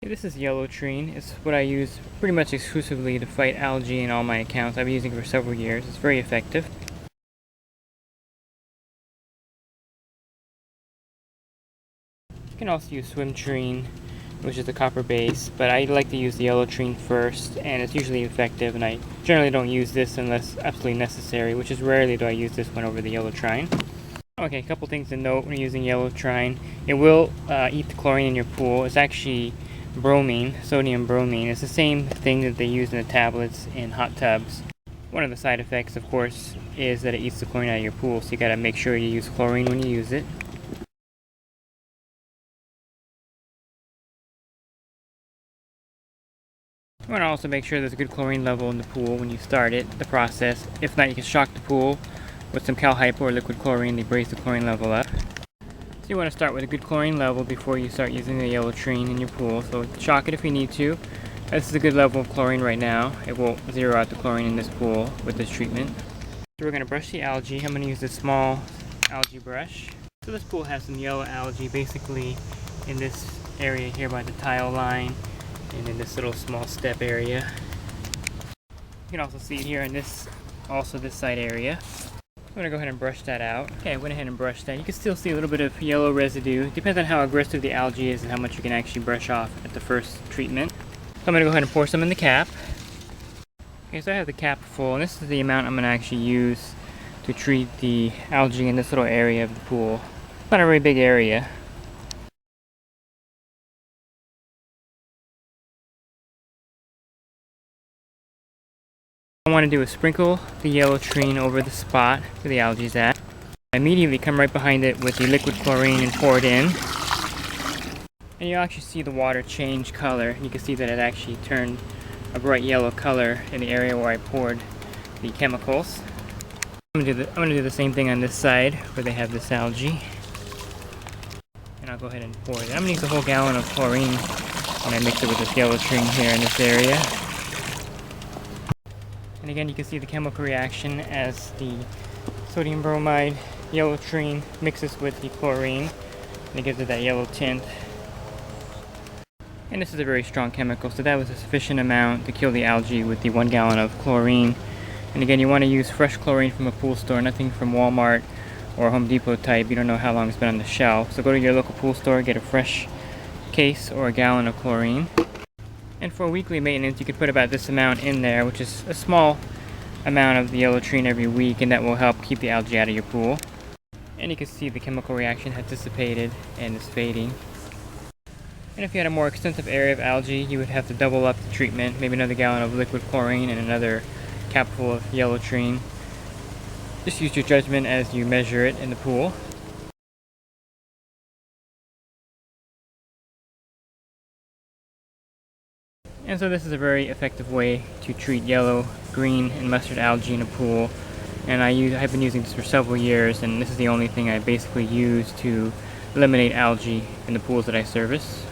This is Yellowtrine. It's what I use pretty much exclusively to fight algae in all my accounts. I've been using it for several years. It's very effective. You can also use Swimtrine, which is the copper base, but I like to use the Yellowtrine first, and it's usually effective, and I generally don't use this unless absolutely necessary, which is rarely do I use this one over the Yellowtrine. Okay, a couple things to note when using Yellowtrine. It will eat the chlorine in your pool. It's actually bromine, sodium bromine. It's the same thing that they use in the tablets in hot tubs. One of the side effects, of course, is that it eats the chlorine out of your pool, so you gotta make sure you use chlorine when you use it. You want to also make sure there's a good chlorine level in the pool when you start the process. If not, you can shock the pool with some Cal-Hypo or liquid chlorine to raise the chlorine level up. So you want to start with a good chlorine level before you start using the Yellowtrine in your pool. So shock it if you need to. This is a good level of chlorine right now. It will zero out the chlorine in this pool with this treatment. So we're going to brush the algae. I'm going to use this small algae brush. So this pool has some yellow algae basically in this area here by the tile line and in this little small step area. You can also see it here in this side area. I'm going to go ahead and brush that out. Okay, I went ahead and brushed that. You can still see a little bit of yellow residue. It depends on how aggressive the algae is and how much you can actually brush off at the first treatment. So I'm going to go ahead and pour some in the cap. Okay, so I have the cap full, and this is the amount I'm going to actually use to treat the algae in this little area of the pool. It's not a very big area. What I want to do is sprinkle the Yellowtrine over the spot where the algae is at. I immediately come right behind it with the liquid chlorine and pour it in. And you'll actually see the water change color. You can see that it actually turned a bright yellow color in the area where I poured the chemicals. I'm going to do the same thing on this side where they have this algae. And I'll go ahead and pour it. I'm going to use a whole gallon of chlorine when I mix it with this Yellowtrine here in this area. And again, you can see the chemical reaction as the sodium bromide Yellowtrine mixes with the chlorine, and it gives it that yellow tint. And this is a very strong chemical, so that was a sufficient amount to kill the algae with the 1 gallon of chlorine. And again, you want to use fresh chlorine from a pool store, nothing from Walmart or Home Depot type. You don't know how long it's been on the shelf. So go to your local pool store, get a fresh case or a gallon of chlorine. And for weekly maintenance, you could put about this amount in there, which is a small amount of the Yellowtrine every week, and that will help keep the algae out of your pool. And you can see the chemical reaction has dissipated and is fading. And if you had a more extensive area of algae, you would have to double up the treatment, maybe another gallon of liquid chlorine and another capful of Yellowtrine. Just use your judgment as you measure it in the pool. And so this is a very effective way to treat yellow, green, and mustard algae in a pool. And I've been using this for several years, and this is the only thing I basically use to eliminate algae in the pools that I service.